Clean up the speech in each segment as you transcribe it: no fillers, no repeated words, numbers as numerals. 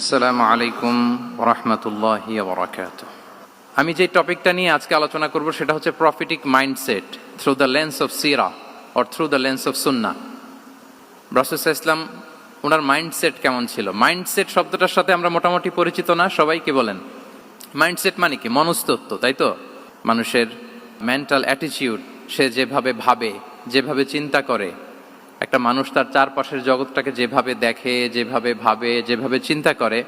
আসসালামু আলাইকুম ওয়া রাহমাতুল্লাহি ওয়া বারাকাতুহু। আমি যে টপিকটা নিয়ে আজকে আলোচনা করব সেটা হচ্ছে prophetic mindset through the lens of সিরা or through the lens of সুন্নাহ। রাসূল সাল্লাল্লাহু আলাইহি ওয়াসাল্লাম ওনার মাইন্ডসেট কেমন ছিল? মাইন্ডসেট শব্দটার সাথে আমরা মোটামুটি পরিচিত না, সবাই কি বলেন? মাইন্ডসেট মানে কি? মনস্তত্ত্ব, তাই তো? মানুষের মেন্টাল অ্যাটিটিউড, সে যেভাবে ভাবে, যেভাবে চিন্তা করে, একটা মানুষ তার চারপাশের জগৎটাকে যেভাবে দেখে, যেভাবে ভাবে, যেভাবে চিন্তা করে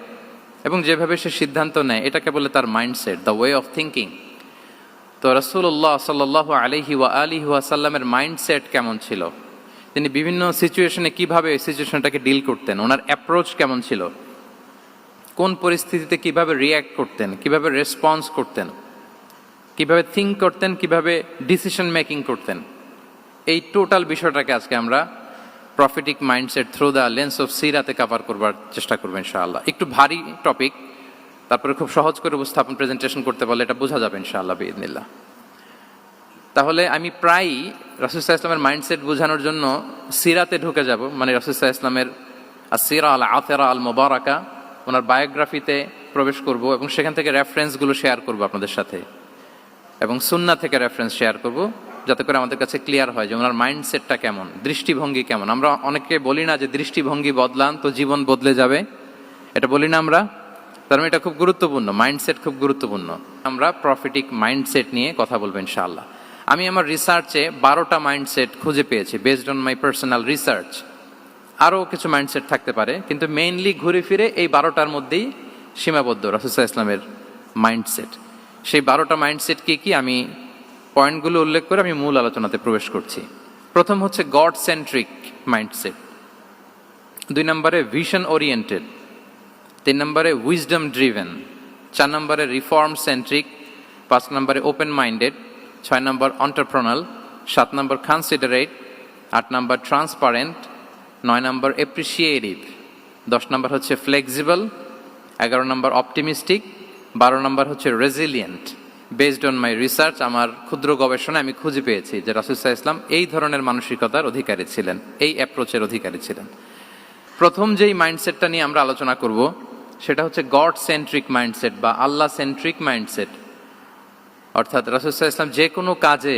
এবং যেভাবে সে সিদ্ধান্ত নেয়, এটাকে বলে তার mindset, the way of thinking. তো রাসূলুল্লাহ সাল্লাল্লাহু আলাইহি ওয়া আলিহি ওয়াসাল্লামের মাইন্ডসেট কেমন ছিল? তিনি বিভিন্ন সিচুয়েশনে কিভাবে সিচুয়েশনটাকে ডিল করতেন, ওনার অ্যাপ্রোচ কেমন ছিল, কোন পরিস্থিতিতে কিভাবে রিয়্যাক্ট করতেন, কিভাবে রেসপন্স করতেন, কিভাবে থিঙ্ক করতেন, কিভাবে ডিসিশন মেকিং করতেন, এই টোটাল বিষয়টাকে আজকে আমরা prophetic mindset through the lens of সিরাতে কভার করবার চেষ্টা করবো ইনশাআল্লাহ। একটু ভারী টপিক, তারপরে খুব সহজ করে উপস্থাপন প্রেজেন্টেশন করতে পারলে এটা বোঝা যাবে ইনশাআল্লাহ বিইذنিল্লাহ। তাহলে আমি প্রায়ই রাসূল সাল্লাল্লাহু আলাইহি ওয়াসাল্লামের মাইন্ডসেট বোঝানোর জন্য সিরাতে ঢুকে যাব, মানে রাসূল সাল্লাল্লাহু আলাইহি ওয়াসাল্লামের আসিরা আল আতিরা আল মুবারাকা, ওনার বায়োগ্রাফিতে প্রবেশ করব এবং সেখান থেকে রেফারেন্সগুলো শেয়ার করব আপনাদের সাথে, এবং সুন্নাহ থেকে রেফারেন্স শেয়ার করব, যাতে করে আমাদের কাছে ক্লিয়ার হয় যে ওনার মাইন্ডসেটটা কেমন, দৃষ্টিভঙ্গি কেমন। আমরা অনেকে বলি না যে দৃষ্টিভঙ্গি বদলান তো জীবন বদলে যাবে, এটা বলি না আমরা? তার মানে এটা খুব গুরুত্বপূর্ণ, মাইন্ডসেট খুব গুরুত্বপূর্ণ। আমরা প্রফিটিক মাইন্ডসেট নিয়ে কথা বলবো ইনশাআল্লাহ। আমি আমার রিসার্চে 12টা মাইন্ডসেট খুঁজে পেয়েছি, based on my personal research. আরও কিছু মাইন্ডসেট থাকতে পারে, কিন্তু মেইনলি ঘুরে ফিরে এই 12টার মধ্যেই সীমাবদ্ধ রাসূল সাল্লাল্লাহু আলাইহি ওয়াসাল্লামের মাইন্ডসেট। সেই 12টা মাইন্ডসেট কি কি, আমি পয়েন্টগুলো উল্লেখ করে আমি মূল আলোচনাতে প্রবেশ করছি। প্রথম হচ্ছে গড সেন্ট্রিক মাইন্ডসেট, 2 নম্বরে ভিশন ওরিয়েন্টেড, 3 নম্বরে উইজডম ড্রিভেন, 4 নম্বরে রিফর্ম সেন্ট্রিক, 5 নম্বরে ওপেন মাইন্ডেড, 6 নম্বর এন্টারপ্রেনাল, 7 নম্বর কনসিডারেট, 8 নম্বর ট্রান্সপারেন্ট, 9 নম্বর এপ্রিসিয়েটিভ, 10 নম্বর হচ্ছে ফ্লেক্সিবল, 11 নম্বর অপটিমিস্টিক, 12 নম্বর হচ্ছে resilient. Based on my research, আমার ক্ষুদ্র গবেষণা আমি খুঁজে পেয়েছি যে রাসূল সাল্লাল্লাহু আলাইহি ওয়াসাল্লাম এই ধরনের মানসিকতার অধিকারী ছিলেন, এই অ্যাপ্রোচের অধিকারী ছিলেন। প্রথম যেই মাইন্ডসেটটা নিয়ে আমরা আলোচনা করব সেটা হচ্ছে গড সেন্ট্রিক মাইন্ডসেট বা আল্লাহ সেন্ট্রিক মাইন্ডসেট। অর্থাৎ রাসূল সাল্লাল্লাহু আলাইহি ওয়াসাল্লাম যে কোনো কাজে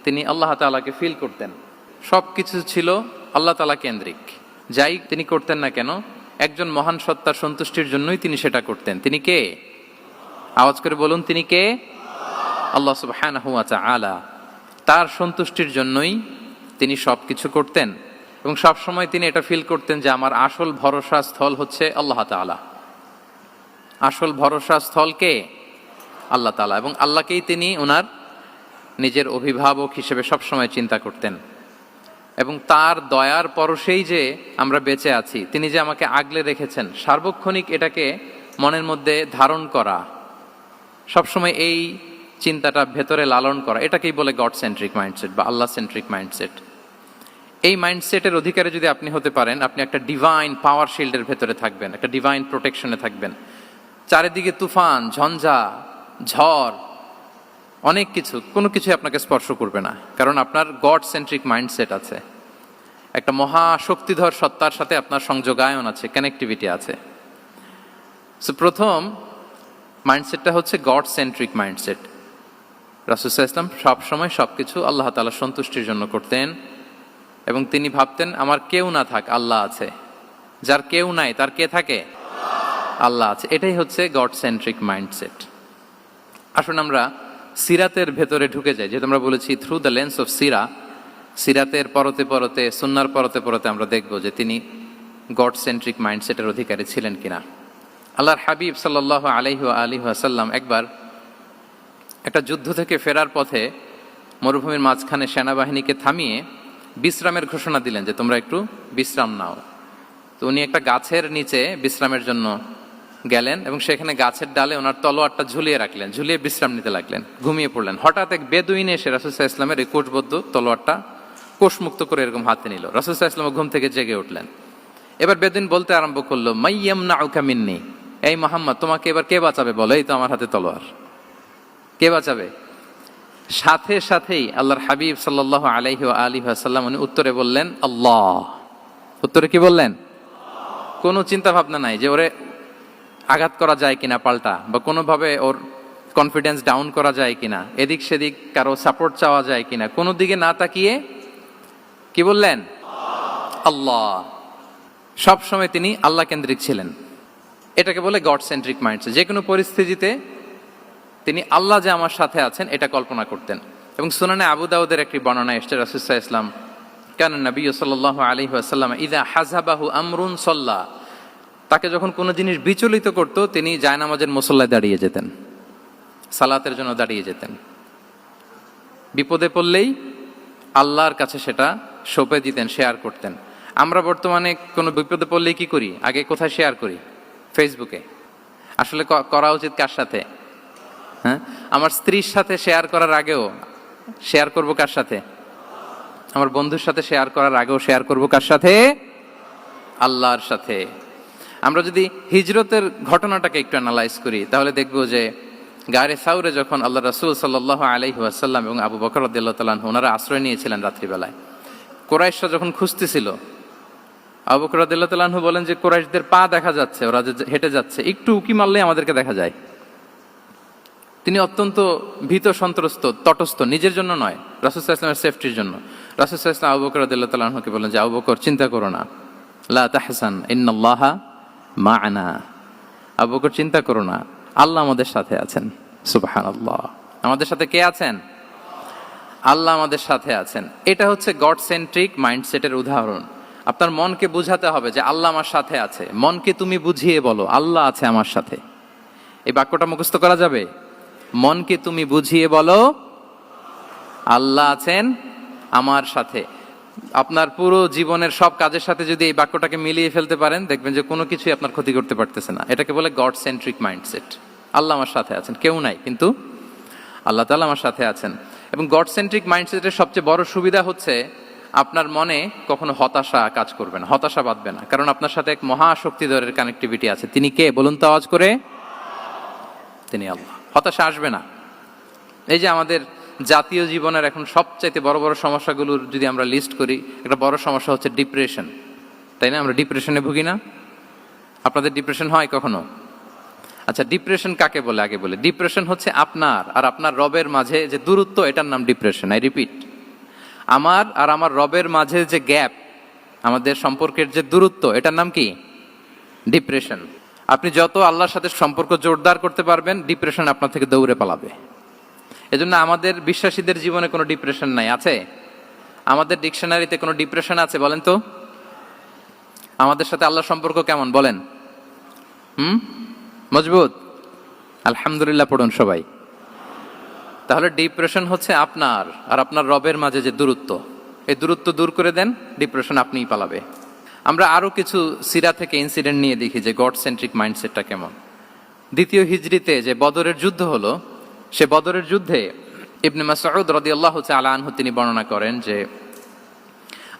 তিনি আল্লাহ তাআলাকে ফিল করতেন, সব কিছু ছিল আল্লাহ তাআলা কেন্দ্রিক। যাই তিনি করতেন না কেন, একজন মহান সত্তার সন্তুষ্টির জন্যই তিনি সেটা করতেন। তিনি কে? আওয়াজ করে বলুন, তিনি কে? আল্লাহ সুবহানাহু ওয়া তাআলা। তার সন্তুষ্টির জন্যই তিনি সব কিছু করতেন এবং সব সময় তিনি এটা ফিল করতেন যে আমার আসল ভরসা স্থল হচ্ছে আল্লাহ তাআলা। আসল ভরসা স্থল কে? আল্লাহ তাআলা। এবং আল্লাহকেই তিনি ওনার নিজের অভিভাবক হিসেবে সবসময় চিন্তা করতেন। এবং তার দয়ার পরশেই যে আমরা বেঁচে আছি, তিনি যে আমাকে আগলে রেখেছেন, সার্বক্ষণিক এটাকে মনের মধ্যে ধারণ করা, সবসময় এই চিন্তাটা ভেতরে লালন করা, এটাকেই বলে গড সেন্ট্রিক মাইন্ডসেট বা আল্লাহ সেন্ট্রিক মাইন্ডসেট। এই মাইন্ডসেটের অধিকারী যদি আপনি হতে পারেন, আপনি একটা ডিভাইন পাওয়ার শিল্ডের ভেতরে থাকবেন, একটা ডিভাইন প্রোটেকশনে থাকবেন। চারিদিকে তুফান, ঝঞ্ঝা, ঝড়, অনেক কিছু, কোনো কিছু আপনাকে স্পর্শ করবে না, কারণ আপনার গড সেন্ট্রিক মাইন্ডসেট আছে। একটা মহা শক্তিধর সত্তার সাথে আপনার সংযোগায়ন আছে, কানেক্টিভিটি আছে। সো প্রথম মাইন্ডসেটটা হচ্ছে গড সেন্ট্রিক মাইন্ডসেট। রাসূল সাল্লাল্লাহু আলাইহি ওয়াসাল্লাম সবসময় সবকিছু আল্লাহ তাআলার সন্তুষ্টির জন্য করতেন এবং তিনি ভাবতেন আমার কেউ না থাক, আল্লাহ আছে। যার কেউ নাই তার কে থাকে? আল্লাহ আছে। এটাই হচ্ছে গড সেন্ট্রিক মাইন্ডসেট। আসুন আমরা সিরাতের ভেতরে ঢুকে যাই, যেহেতু আমরা বলেছি থ্রু দ্য লেন্স অফ সিরা। সিরাতের পরতে পরতে, সুন্নাহর পরতে পরতে আমরা দেখব যে তিনি গড সেন্ট্রিক মাইন্ডসেটের অধিকারী ছিলেন কিনা। আল্লাহর হাবিব সাল্লাল্লাহু আলাইহি ওয়া আলিহি ওয়াসাল্লাম একবার একটা যুদ্ধ থেকে ফেরার পথে মরুভূমির মাঝখানে সেনাবাহিনীকে থামিয়ে বিশ্রামের ঘোষণা দিলেন যে তোমরা একটু বিশ্রাম নাও। তো উনি একটা গাছের নিচে বিশ্রামের জন্য গেলেন এবং সেখানে গাছের ডালে ওনার তলোয়ারটা ঝুলিয়ে রাখলেন, ঝুলিয়ে বিশ্রাম নিতে লাগলেন, ঘুমিয়ে পড়লেন। হঠাৎ এক বেদুইন এসে রাসূল সাল্লাল্লাহু আলাইহি ওয়াসাল্লামের এই কোষবদ্ধ তলোয়ারটা কোষমুক্ত করে এরকম হাতে নিল। রাসূল সাল্লাল্লাহু আলাইহি ওয়াসাল্লাম ঘুম থেকে জেগে উঠলেন। এবার বেদুইন বলতে আরম্ভ করলো, মাইয়ামনাউকা মিন্নি, এই মুহাম্মদ তোমাকে এবার কে বাঁচাবে বলো, এই তো আমার হাতে তলোয়ার, কে বাঁচাবে? সাথে সাথেই আল্লাহর হাবিব সাল্লাল্লাহু আলাইহি ওয়া আলিহি ওয়াসাল্লাম উনি উত্তরে বললেন আল্লাহ। উত্তরে কি বললেন? কোনো চিন্তা ভাবনা নাই যে ওরে আঘাত করা যায় কিনা পাল্টা, বা কোনোভাবে ওর কনফিডেন্স ডাউন করা যায় কিনা, এদিক সেদিক কারো সাপোর্ট চাওয়া যায় কিনা, কোনো দিকে না তাকিয়ে কি বললেন? আল্লাহ। সব সময় তিনি আল্লাহ কেন্দ্রিক ছিলেন। এটাকে বলে গড সেন্ট্রিক মাইন্ডসেট। যে কোনো পরিস্থিতিতে তিনি আল্লাহ যে আমার সাথে আছেন এটা কল্পনা করতেন। এবং সুনানে আবু দাউদের একটি বর্ণনা এসেছে, রাসূল সাল্লাল্লাহু আলাইহি ওয়াসাল্লাম কানা নবী সাল্লাল্লাহু আলাইহি ওয়াসাল্লাম ইযা হাযাবাহু আমরুন সাল্লা, তাকে যখন কোনো জিনিস বিচলিত করত তিনি জায়নামাজের মুসল্লায় দাঁড়িয়ে যেতেন, সালাতের জন্য দাঁড়িয়ে যেতেন। বিপদে পড়লেই আল্লাহর কাছে সেটা সঁপে দিতেন, শেয়ার করতেন। আমরা বর্তমানে কোনো বিপদে পড়লেই কি করি? আগে কোথায় শেয়ার করি? ফেসবুকে। আসলে করা উচিত কার সাথে? হ্যাঁ, আমার স্ত্রীর সাথে শেয়ার করার আগেও শেয়ার করব কার সাথে? আমার বন্ধুর সাথে শেয়ার করার আগেও শেয়ার করব কার সাথে? আল্লাহর সাথে। আমরা যদি হিজরতের ঘটনাটাকে একটু অ্যানালাইজ করি তাহলে দেখব যে গারে সাউরে যখন আল্লাহ রাসূল সাল্লাল্লাহু আলাইহি ওয়াসাল্লাম এবং আবু বকর রাদিয়াল্লাহু তাআলা আনহু ওনারা আশ্রয় নিয়েছিলেন রাত্রিবেলায়, কুরাইশরা যখন খুঁজতেছিল, আবু বকর রাদিয়াল্লাহু তাআলা আনহু বলেন যে কুরাইশদের পা দেখা যাচ্ছে, ওরা যে হেঁটে যাচ্ছে, একটু উকি মারলেই আমাদেরকে দেখা যায়। তিনি অত্যন্ত ভীত সন্ত্রস্ত, তটস্থ, নিজের জন্য নয়, রাসূল সাল্লাল্লাহু আলাইহি ওয়াসাল্লামের সেফটির জন্য। রাসূল সাল্লাল্লাহু আলাইহি ওয়াসাল্লাম আবু বকর রাদিয়াল্লাহু তাআলা আনহুকে বলেন যে আবু বকর চিন্তা করো না, লা তাহসান ইন্নাল্লাহা মা'ানা, আবু বকর চিন্তা করো না, আল্লাহ আমাদের সাথে আছেন। সুবহানাল্লাহ। আমাদের সাথে কে আছেন? আল্লাহ আমাদের সাথে আছেন। এটা হচ্ছে গড সেন্ট্রিক মাইন্ডসেটের উদাহরণ। আপনার মনকে বুঝাতে হবে যে আল্লাহ আমার সাথে আছে। মনকে তুমি বুঝিয়ে বলো আল্লাহ আছে আমার সাথে। এই বাক্যটা মুখস্থ করা যাবে? মনকে তুমি বুঝিয়ে বলো আল্লাহ আছেন আমার সাথে। আপনার পুরো জীবনের সব কাজের সাথে যদি এই বাক্যটাকে মিলিয়ে ফেলতে পারেন দেখবেন যে কোনো কিছুই আপনার ক্ষতি করতে পারতেছে না। এটাকে বলে গড সেন্ট্রিক মাইন্ডসেট। আল্লাহ আমার সাথে আছেন, কেউ নাই কিন্তু আল্লাহ তাআলা আমার সাথে আছেন। এবং গড সেন্ট্রিক মাইন্ডসেটের সবচেয়ে বড় সুবিধা হচ্ছে আপনার মনে কখনো হতাশা কাজ করবে না, হতাশা বাঁধবে না, কারণ আপনার সাথে এক মহাশক্তিধরের কানেক্টিভিটি আছে। তিনি কে বলুন তো আওয়াজ করে? তিনি আল্লাহ। হতাশা আসবে না। এই যে আমাদের জাতীয় জীবনের এখন সবচাইতে বড় বড় সমস্যাগুলোর যদি আমরা লিস্ট করি, একটা বড় সমস্যা হচ্ছে ডিপ্রেশন, তাই না? আমরা ডিপ্রেশনে ভুগি না? আপনাদের ডিপ্রেশন হয় কখনো? আচ্ছা, ডিপ্রেশন কাকে বলে আগে বলে। ডিপ্রেশন হচ্ছে আপনার আর আপনার রবের মাঝে যে দূরত্ব, এটার নাম ডিপ্রেশন। আই রিপিট, আমার আর আমার রবের মাঝে যে গ্যাপ, আমাদের সম্পর্কের যে দূরত্ব, এটার নাম কি? ডিপ্রেশন। আপনি যত আল্লাহর সাথে সম্পর্ক জোরদার করতে পারবেন, ডিপ্রেশন আপনার থেকে দৌড়ে পালাবে। এজন্য আমাদের বিশ্বাসীদের জীবনে কোনো ডিপ্রেশন নাই। আছে? আমাদের ডিকশনারিতে কোনো ডিপ্রেশন আছে বলেন তো? আমাদের সাথে আল্লাহর সম্পর্ক কেমন বলেন? মজবুত? আলহামদুলিল্লাহ পড়ুন সবাই। তাহলে ডিপ্রেশন হচ্ছে আপনার আর আপনার রবের মাঝে যে দূরত্ব, এই দূরত্ব দূর করে দেন, ডিপ্রেশন আপনিই পালাবে। আমরা আরো কিছু সিরা থেকে ইনসিডেন্ট নিয়ে দেখি যে গড সেন্ট্রিক মাইন্ডসেটটা কেমন। দ্বিতীয় হিজরিতে যে বদরের যুদ্ধ হলো, সে বদরের যুদ্ধে ইবনে মাসউদ রাদিয়াল্লাহু তাআলা আনহু তিনি বর্ণনা করেন যে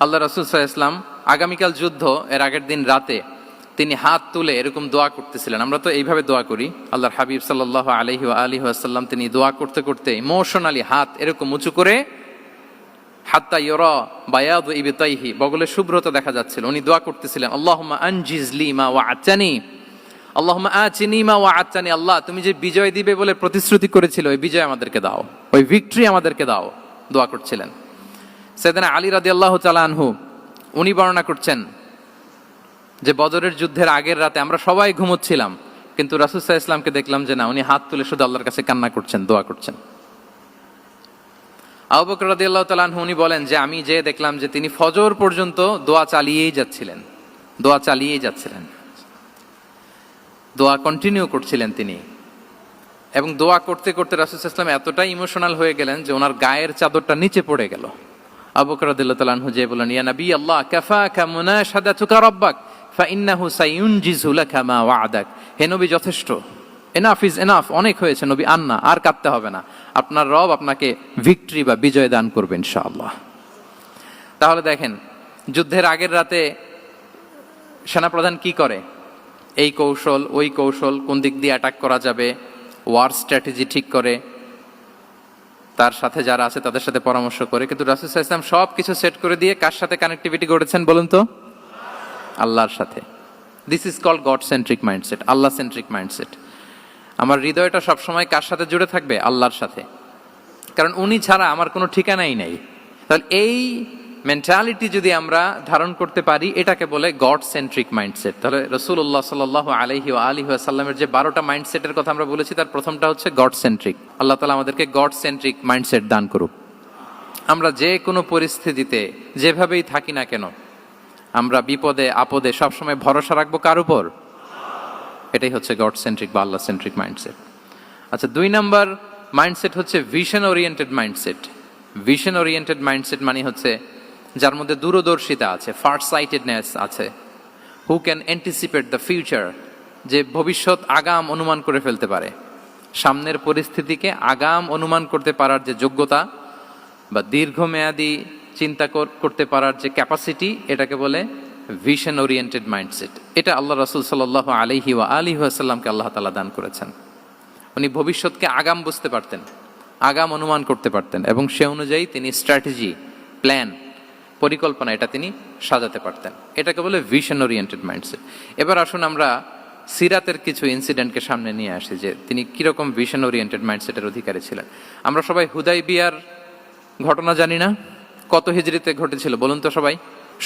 আল্লাহ রাসূল সাল্লাল্লাহু আলাইহি ওয়াসাল্লাম আগামীকাল যুদ্ধ, এর আগের দিন রাতে তিনি হাত তুলে এরকম দোয়া করতেছিলেন। আমরা তো এইভাবে দোয়া করি। আল্লাহর হাবিব সাল্লাল্লাহু আলাইহি ওয়া আলিহি ওয়াসাল্লাম তিনি দোয়া করতে করতে ইমোশনালি হাত এরকম উঁচু করে, হাত্তা ইউরা বায়াদু ইবতাইহি, বগলের শুভ্রতা দেখা যাচ্ছিল, উনি দোয়া করতেছিলেন আল্লাহুম্মা আনজিজ লি মা ওয়া'আতানি, আল্লাহুম্মা আতিনি মা ওয়া'আতানি, আল্লাহ তুমি যে বিজয় দিবে বলে প্রতিশ্রুতি করেছিল, ওই বিজয় আমাদেরকে দাও, ওই ভিক্টরি আমাদেরকে দাও। দোয়া করছিলেন। সাইয়েদনা আলী রাদিয়াল্লাহু তাআলা আনহু উনি বর্ণনা করছেন যে বদরের যুদ্ধের আগের রাতে আমরা সবাই ঘুমোচ্ছিলাম, কিন্তু রাসূল সাল্লাল্লাহু আলাইহি ওয়াসাল্লামকে দেখলাম যে না, উনি হাত তুলে শুধু আল্লাহর কাছে কান্না করছেন, দোয়া করছেন। আবু বকর রাদিয়াল্লাহু তাআলা আনহু উনি বলেন যে আমি যে দেখলাম যে তিনি ফজর পর্যন্ত দোয়া চালিয়েই যাচ্ছিলেন, দোয়া চালিয়েই যাচ্ছিলেন, দোয়া কন্টিনিউ করছিলেন তিনি। এবং দোয়া করতে করতে রাসূল সাল্লাল্লাহু আলাইহি ওয়াসাল্লাম এতটাই ইমোশনাল হয়ে গেলেন যে ওনার গায়ের চাদরটা নিচে পড়ে গেল। আবু বকর রাদিয়াল্লাহু তাআলা আনহু যে বলেন ইয়া নবী আল্লাহ কাফাকা মুনাশাদাতুকা রাব্বাক ফাইন্নাহু সায়ুনজিজু লাকা মা ওয়া'দাক, হে নবী যথেষ্ট, এনাফ ইজ এনাফ, অনেক হয়েছে নবী, আন্না, আর কাঁদতে হবে না, আপনার রব আপনাকে ভিক্টরি বা বিজয় দান করবে ইনশাআল্লাহ। তাহলে দেখেন, যুদ্ধের আগের রাতে সেনাপ্রধান কি করে? এই কৌশল ওই কৌশল, কোন দিক দিয়ে অ্যাটাক করা যাবে, ওয়ার স্ট্র্যাটেজি ঠিক করে, তার সাথে যারা আছে তাদের সাথে পরামর্শ করে। কিন্তু রাসূল সাল্লাল্লাহু আলাইহি ওয়াসাল্লাম সব কিছু সেট করে দিয়ে কার সাথে কানেক্টিভিটি গড়েছেন বলুন তো? আল্লাহর সাথে। This is called God centric mindset, আল্লাহ সেন্ট্রিক মাইন্ডসেট। আমার হৃদয়টা সবসময় কার সাথে জুড়ে থাকবে? আল্লাহর সাথে, কারণ উনি ছাড়া আমার কোনো ঠিকানাই নাই। তাহলে এই মেন্টালিটি যদি আমরা ধারণ করতে পারি, এটাকে বলে গড সেন্ট্রিক মাইন্ডসেট। তাহলে রাসূলুল্লাহ সাল্লাল্লাহু আলাইহি ওয়া আলিহি ওয়াসাল্লামের যে 12টা মাইন্ডসেটের কথা আমরা বলেছি, তার প্রথমটা হচ্ছে গড সেন্ট্রিক। আল্লাহ তাআলা আমাদেরকে গড সেন্ট্রিক মাইন্ডসেট দান করুক। আমরা যে কোনো পরিস্থিতিতে যেভাবেই থাকি না কেন, আমরা বিপদে আপদে সবসময় ভরসা রাখবো কার উপর? এটাই হচ্ছে গড সেন্ট্রিক বা আল্লাহ সেন্ট্রিক মাইন্ডসেট। আচ্ছা, 2 নাম্বার মাইন্ডসেট হচ্ছে vision oriented mindset. Vision oriented mindset মানে হচ্ছে যার মধ্যে দূরদর্শিতা আছে, ফার সাইটেডনেস আছে, who can anticipate the future, যে ভবিষ্যৎ আগাম অনুমান করে ফেলতে পারে, সামনের পরিস্থিতিকে আগাম অনুমান করতে পারার যে যোগ্যতা বা দীর্ঘমেয়াদী চিন্তা করতে পারার যে ক্যাপাসিটি, এটাকে বলে ভিশন ওরিয়েন্টেড মাইন্ডসেট। এটা আল্লাহ রাসূল সাল্লাল্লাহু আলাইহি ওয়া আলিহি ওয়াসাল্লামকে আল্লাহ তাআলা দান করেছেন। উনি ভবিষ্যৎকে আগাম বুঝতে পারতেন, আগাম অনুমান করতে পারতেন, এবং সে অনুযায়ী তিনি স্ট্র্যাটেজি, প্ল্যান, পরিকল্পনা এটা তিনি সাজাতে পারতেন। এটাকে বলে ভিশন ওরিয়েন্টেড মাইন্ডসেট। এবার আসুন আমরা সিরাতের কিছু ইনসিডেন্টকে সামনে নিয়ে আসি যে তিনি কিরকম ভিশন ওরিয়েন্টেড মাইন্ডসেটের অধিকারী ছিলেন। আমরা সবাই হুদাইবিয়ার ঘটনা জানি না? কত হিজরিতে ঘটেছিল বলুন তো সবাই?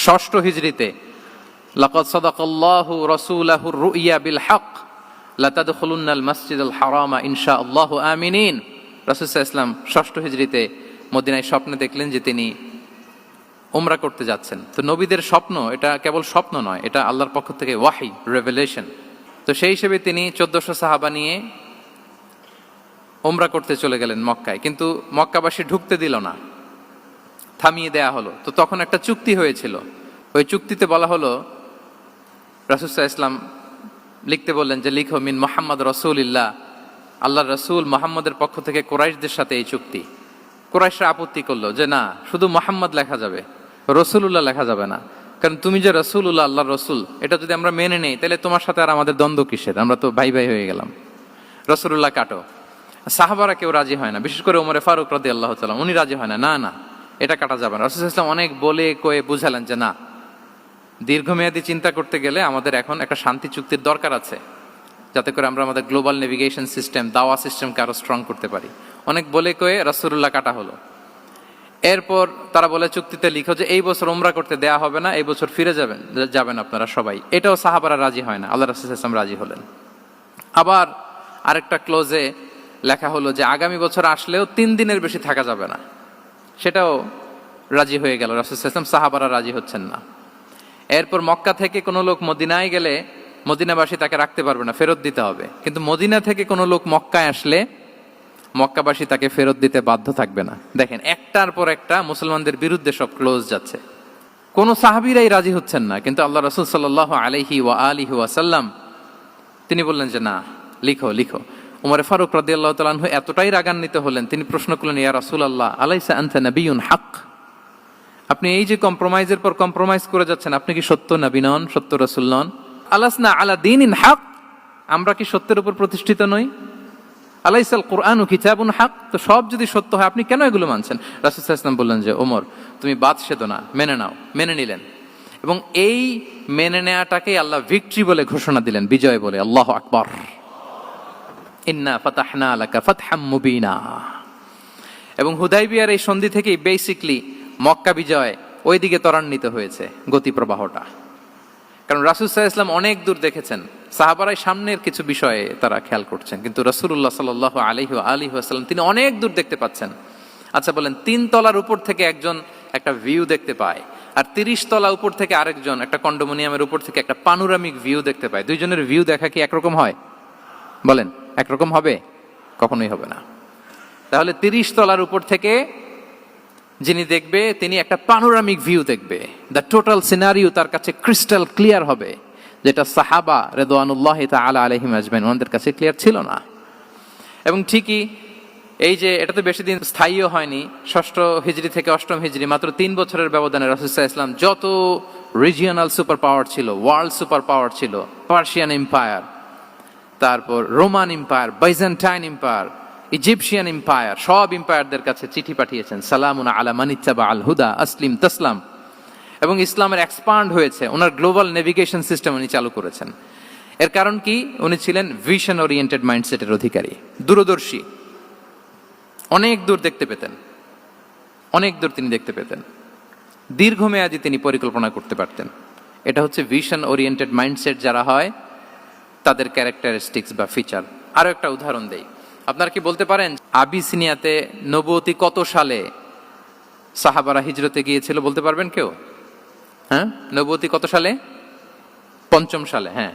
6ষ্ঠ হিজরিতে। লাকাদ সাদাকাল্লাহু রাসূলাহুর রুইয়া বিল হক লাতাদখুলুন্নাল মাসজিদাল হারামা ইনশাআল্লাহু আমিনিন। রাসূল সাল্লাল্লাহু আলাইহি ওয়াসাল্লাম 6ষ্ঠ হিজরিতে মদিনায় স্বপ্নে দেখলেন যে তিনি উমরা করতে যাচ্ছেন। তো নবীদের স্বপ্ন এটা কেবল স্বপ্ন নয়, এটা আল্লাহর পক্ষ থেকে ওয়াহি, রেভেলেশন। তো সেই হিসেবে তিনি 1400 সাহাবা নিয়ে উমরা করতে চলে গেলেন মক্কায়, কিন্তু মক্কাবাসী ঢুকতে দিল না, থামিয়ে দেয়া হলো। তো তখন একটা চুক্তি হয়েছিল, ওই চুক্তিতে বলা হলো, রাসূল সাল্লাল্লাহু আলাইহি ওয়াসাল্লাম লিখতে বললেন যে লিখো মিন মুহাম্মদ রাসূলুল্লাহ, আল্লাহর রাসূল মুহাম্মদের পক্ষ থেকে কুরাইশদের সাথে এই চুক্তি। কুরাইশরা আপত্তি করলো যে না, শুধু মুহাম্মদ লেখা যাবে, রাসূলুল্লাহ লেখা যাবে না, কারণ তুমি যে রাসূলুল্লাহ, আল্লাহর রাসূল, এটা যদি আমরা মেনে নেই তাহলে তোমার সাথে আর আমাদের দ্বন্দ্ব কিসের, আমরা তো ভাই ভাই হয়ে গেলাম, রাসূলুল্লাহ কাটো। সাহাবারা কেউ রাজি হয় না, বিশেষ করে ওমরে ফারুক রাদিয়াল্লাহু তাআলা, উনি রাজি হয় না, না না এটা কাটা যাবে না। রাসূল সাল্লাল্লাহু আলাইহি ওয়াসাল্লাম অনেক বলে কয়ে বুঝালেন যে না, দীর্ঘমেয়াদী চিন্তা করতে গেলে আমাদের এখন একটা শান্তি চুক্তির দরকার আছে, যাতে করে আমরা আমাদের গ্লোবাল নেভিগেশন সিস্টেম, দাওয়া সিস্টেমকে আরো স্ট্রং করতে পারি। অনেক বলে কয়ে রাসূলুল্লাহ কাটা হলো। এরপর তারা বলে চুক্তিতে লিখো যে এই বছর উমরা করতে দেয়া হবে না, এই বছর ফিরে যাবেন আপনারা সবাই। এটাও সাহাবারা রাজি হয় না, আল্লাহ রাসূল সাল্লাল্লাহু আলাইহি ওয়াসাল্লাম রাজি হলেন। আবার আরেকটা ক্লোজে লেখা হলো যে আগামী বছর আসলেও 3 দিনের বেশি থাকা যাবে না, সেটাও রাজি হয়ে গেল রাসূল সাল্লাল্লাহু আলাইহি ওয়াসাল্লাম, সাহাবারা রাজি হচ্ছেন না। এরপর মক্কা থেকে কোনো লোক মদিনায় গেলে মদিনাবাসী তাকে রাখতে পারবে না, ফেরত দিতে হবে। কিন্তু মদিনা থেকে কোনো লোক মক্কায় আসলে মক্কাবাসী তাকে ফেরত দিতে বাধ্য থাকবে না। দেখেন, একটার পর একটা মুসলমানদের বিরুদ্ধে সব ক্লোজ যাচ্ছে, কোন সাহাবীরাই রাজি হচ্ছেন না। কিন্তু আল্লাহ রাসূল সাল্লাল্লাহু আলাইহি ওয়া আলিহি ওয়াসাল্লাম তিনি বললেন যে না, লিখো লিখো। উমর ফারুক রাদিয়াল্লাহু তাআলা আনহু এতটাই রাগান্বিত হলেন, তিনি প্রশ্ন করলেন, ইয়া রাসূলুল্লাহ, আলাইসা আনতা নাবিয়্যুন হক, আপনি এই যে কম্প্রোমাইজের পর কম্প্রোমাইজ করে যাচ্ছেন, আপনি কি সত্য নবী নন, সত্য রাসূল নন? আলাসনা আলা দীনিন হক, আমরা কি সত্যের উপর প্রতিষ্ঠিত নই? আলাইসাল কুরআনু কিতাবুন হক, তো সব যদি সত্য হয় আপনি কেন এগুলো মানছেন? রাসূল সাল্লাল্লাহু আলাইহি ওয়াসাল্লাম বললেন যে ওমর, তুমি বাদ সেদো না, মেনে নাও। মেনে নিলেন, এবং এই মেনে নেওয়াটাকে আল্লাহ ভিক্টরি বলে ঘোষণা দিলেন, বিজয় বলে। আল্লাহু আকবার। ইন্না ফাতাহনা লাকা ফাতহাম মুবিনা। এবং হুদাইবিয়ার এই সন্ধি থেকেই বেসিকলি মক্কা বিজয় ওই দিকে ত্বরান্বিত হয়েছে গতি প্রবাহটা। কারণ রাসূল সাল্লাল্লাহু আলাইহি ওয়াসাল্লাম অনেক দূর দেখেছেন, সাহাবারাই সামনের কিছু বিষয়ে তারা খেয়াল করছেন, কিন্তু রাসূলুল্লাহ সাল্লাল্লাহু আলাইহি ওয়াসাল্লাম তিনি অনেক দূর দেখতে পাচ্ছেন। আচ্ছা বলেন, 3 তলার উপর থেকে একজন একটা ভিউ দেখতে পায়, আর 30 তলা উপর থেকে আরেকজন একটা কন্ডোমিনিয়ামের উপর থেকে একটা পানোরামিক ভিউ দেখতে পায়, দুইজনের ভিউ দেখা কি একরকম হয়? বলেন, একরকম হবে? কখনোই হবে না। তাহলে 30 তলার উপর থেকে যিনি দেখবে তিনি একটা পানোরামিক ভিউ দেখবে, দ্য টোটাল সিনারিও তার কাছে ক্রিস্টাল ক্লিয়ার হবে, যেটা সাহাবা রিদওয়ানুল্লাহি তাআলা আলাইহিম আজমাইন ওনাদের কাছে ক্লিয়ার ছিল না। এবং ঠিকই এই যে এটা তো বেশি দিন স্থায়ীও হয়নি, 6ষ্ঠ হিজরি থেকে 8ম হিজরি, মাত্র 3 বছরের ব্যবধানে রাসূল সাল্লাল্লাহু আলাইহি ওয়াসাল্লাম যত রিজিওনাল সুপার পাওয়ার ছিল, ওয়ার্ল্ড সুপার পাওয়ার ছিল, পার্সিয়ান এম্পায়ার, তারপর Roman empire, Byzantine empire, Egyptian empire, সব এম্পায়ারদের কাছে চিঠি পাঠিয়েছেন, সালামুন আলা মান ইত্তাবা আল হুদা আসলিম তাসলাম। এবং ইসলামের এক্সপান্ড হয়েছে, ওনার গ্লোবাল নেভিগেশন সিস্টেম উনি চালু করেছেন। এর কারণ কি? উনি ছিলেন ভিশন ওরিয়েন্টেড মাইন্ডসেটের অধিকারী, দূরদর্শী, অনেক দূর দেখতে পেতেন, অনেক দূর তিনি দেখতে পেতেন, দীর্ঘমেয়াদী তিনি পরিকল্পনা করতে পারতেন। এটা হচ্ছে ভিশন ওরিয়েন্টেড মাইন্ডসেট যারা হয় তাদের ক্যারেক্টারিস্টিক্স বা ফিচার। আরো একটা উদাহরণ দেই, আপনারা কি বলতে পারেন আবিসিনিয়াতে নবুয়তি কত সালে সাহাবারা হিজরতে গিয়েছিল? বলতে পারবেন কেউ? হ্যাঁ, নবুয়তি কত সালে? 5ম সালে। হ্যাঁ,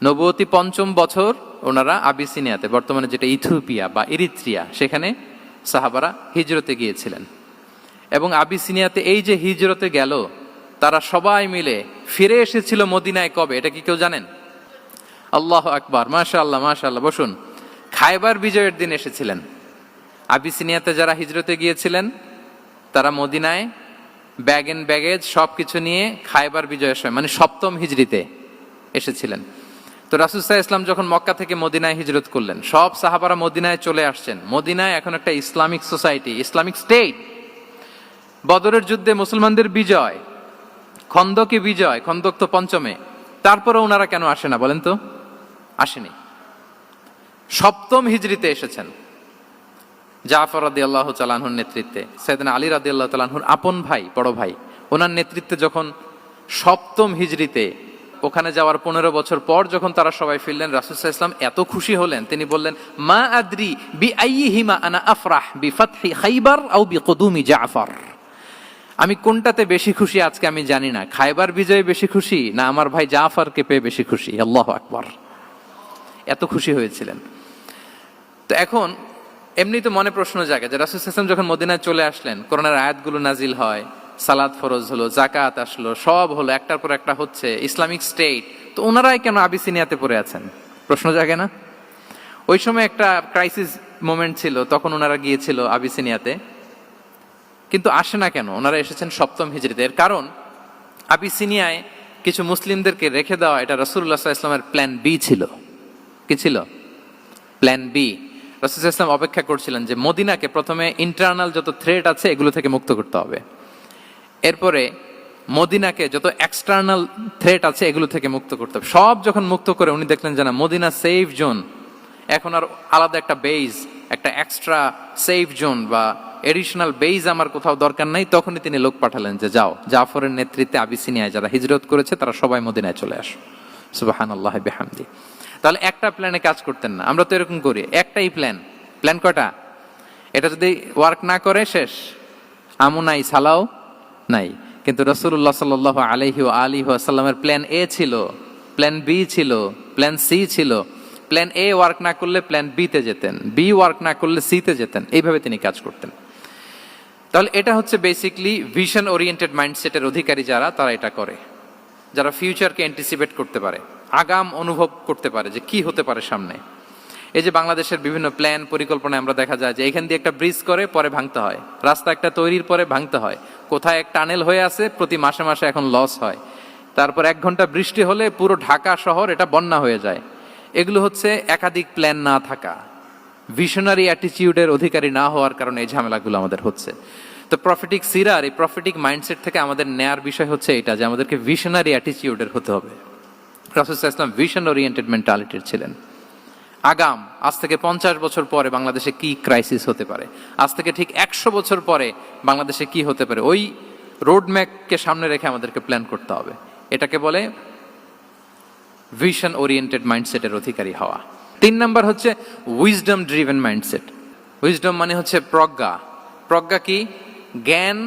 নবুয়তি 5ম বছর ওনারা আবিসিনিয়াতে, বর্তমানে যেটা ইথিওপিয়া বা ইরিত্রিয়া, সেখানে সাহাবারা হিজরতে গিয়েছিলেন। এবং আবিসিনিয়াতে এই যে হিজরতে গেল, তারা সবাই মিলে ফিরে এসেছিল মদিনায় কবে? এটা কি কেউ জানেন? আল্লাহ আকবার, মাশাআল্লাহ মাশাআল্লাহ। বসুন। খায়বার বিজয়ের দিন এসেছিলেন। আবিসিনিয়াতে যারা হিজরতে গিয়েছিলেন তারা মদিনায় ব্যাগ এন্ড ব্যাগেজ সবকিছু নিয়ে খায়বার বিজয়ের সময়, মানে 7ম হিজরিতে এসেছিলেন। তো রাসূল সাল্লাল্লাহু আলাইহি ওয়াসাল্লাম যখন মক্কা থেকে মদিনায় হিজরত করলেন, সব সাহাবারা মদিনায় চলে আসছেন। মদিনায় এখন একটা ইসলামিক সোসাইটি, ইসলামিক স্টেট। বদরের যুদ্ধে মুসলমানদের বিজয়, খন্দকে বিজয়, খন্দক তো 5মে। তারপরে ওনারা কেন আসে না বলেন তো? আসেনি। 7ম হিজরিতে এসেছেন। জাফর রাদিয়াল্লাহু তাআলা আনহুর নেতৃত্বে, সাইয়েদনা আলী রাদিয়াল্লাহু তাআলা আনহুর আপন ভাই, বড় ভাই, ওনার নেতৃত্বে যখন 7ম হিজরিতে ওখানে যাওয়ার 15 বছর পর যখন তারা সবাই ফিরলেন, রাসূল সাল্লাল্লাহু আলাইহি ওয়াসাল্লাম এত খুশি হলেন, তিনি বললেন, মা আদরি বিআইয়িহিমা আনা আফরাহ বিফাতহি খাইবার আও বিকুদুমি জাফর। আমি কোনটাতে বেশি খুশি আজকে আমি জানি না, খায়বার বিজয়ে বেশি খুশি না আমার ভাই জাফরকে পেয়ে বেশি খুশি। আল্লাহু আকবার, এত খুশি হয়েছিলেন। তো এখন এমনি তো মনে প্রশ্ন জাগে যে রাসূল সাল্লাল্লাহু আলাইহি ওয়াসাল্লাম যখন মদিনায় চলে আসলেন, কোরআনের আয়াতগুলো নাজিল হয়, সালাত ফরজ হলো, যাকাত আসলো, সব হলো, একটার পর একটা হচ্ছে, ইসলামিক স্টেট, তো ওনারাই কেন আবিসিনিয়াতে পড়ে আছেন? প্রশ্ন জাগে না? ওই সময় একটা ক্রাইসিস মোমেন্ট ছিল, তখন ওনারা গিয়েছিল আবিসিনিয়াতে, কিন্তু আসে না কেন? ওনারা এসেছেন 7ম হিজরিতে। এর কারণ আবিসিনিয়ায় কিছু মুসলিমদেরকে রেখে দেওয়া, এটা রাসূলুল্লাহ সাল্লাল্লাহু আলাইহি ওয়াসাল্লামের প্ল্যান বি ছিল। কি ছিল? Plan B. রাসূল সাল্লাল্লাহু আলাইহি ওয়াসাল্লাম অপেক্ষা করছিলেন যে মদিনাকে প্রথমে ইন্টারনাল যত থ্রেট আছে এগুলো থেকে মুক্ত করতে হবে, এরপরে মদিনাকে যত এক্সটার্নাল থ্রেট আছে এগুলো থেকে মুক্ত করতে হবে। সব যখন মুক্ত করে উনি দেখলেন যে না, মদিনা সেফ জোন, এখন আর আলাদা একটা বেজ, একটা এক্সট্রা সেফ জোন বা এডিশনাল বেজ আমার কোথাও দরকার নাই। তখনই তিনি লোক পাঠালেন যে যাও, জাফরের নেতৃত্বে আবিসিনিয়ায় যারা হিজরত করেছে তারা সবাই মদিনায় চলে আসো। সুবহানাল্লাহ বিহামদি। তাহলে একটা প্ল্যানে কাজ করতেন না। আমরা তো এরকম করি, একটাই প্ল্যান। প্ল্যান কয়টা? এটা যদি ওয়ার্ক না করে শেষ, আমু নাই সালাও নাই। কিন্তু রাসূলুল্লাহ সাল্লাল্লাহু আলাইহি ওয়া আলিহি ওয়াসাল্লামের প্ল্যান এ ছিল, প্ল্যান বি ছিল, প্ল্যান সি ছিল। প্ল্যান এ ওয়ার্ক না করলে প্ল্যান বি তে যেতেন, বি ওয়ার্ক না করলে সি তে যেতেন, এইভাবে তিনি কাজ করতেন। তাহলে এটা হচ্ছে বেসিকলি ভিশন ওরিয়েন্টেড মাইন্ডসেটের অধিকারী যারা, তারা এটা করে, যারা ফিউচারকে অ্যান্টিসিপেট করতে পারে, আগাম অনুভব করতে পারে যে কি হতে পারে সামনে। এই যে বাংলাদেশের বিভিন্ন প্ল্যান পরিকল্পনায় আমরা দেখা যায় যে এখান দিয়ে একটা ব্রিজ করে পরে ভাঙতে হয়, রাস্তা একটা তৈরির পরে ভাঙতে হয়, কোথায় এক টানেল হয়ে আছে প্রতি মাসে মাসে এখন লস হয়, তারপর 1 ঘন্টা বৃষ্টি হলে পুরো ঢাকা শহর এটা বন্যা হয়ে যায়। এগুলো হচ্ছে একাধিক প্ল্যান না থাকা, ভিশনারি অ্যাটিটিউডের অধিকারী না হওয়ার কারণে এই ঝামেলাগুলো আমাদের হচ্ছে। তো প্রফেটিক সিরার এই প্রফেটিক মাইন্ডসেট থেকে আমাদের নেয়ার বিষয় হচ্ছে এটা, যে আমাদেরকে ভিশনারি অ্যাটিটিউডের হতে হবে। রাসূল সাল্লাল্লাহু আলাইহি ওয়াসাল্লাম ভিশন ওরিয়েন্টেড মেন্টালিটির ছিলেন। আগাম, আজ থেকে 50 বছর পরে বাংলাদেশে কি ক্রাইসিস হতে পারে, আজ থেকে ঠিক 100 বছর পরে বাংলাদেশে কি হতে পারে, ওই রোড ম্যাপকে সামনে রেখে আমাদেরকে প্ল্যান করতে হবে। এটাকে বলে ভিশন ওরিয়েন্টেড মাইন্ডসেটের অধিকারী হওয়া। 3 নাম্বার হচ্ছে উইজডম ড্রিভেন মাইন্ডসেট। উইজডম মানে হচ্ছে প্রজ্ঞা। প্রজ্ঞা কি? জ্ঞান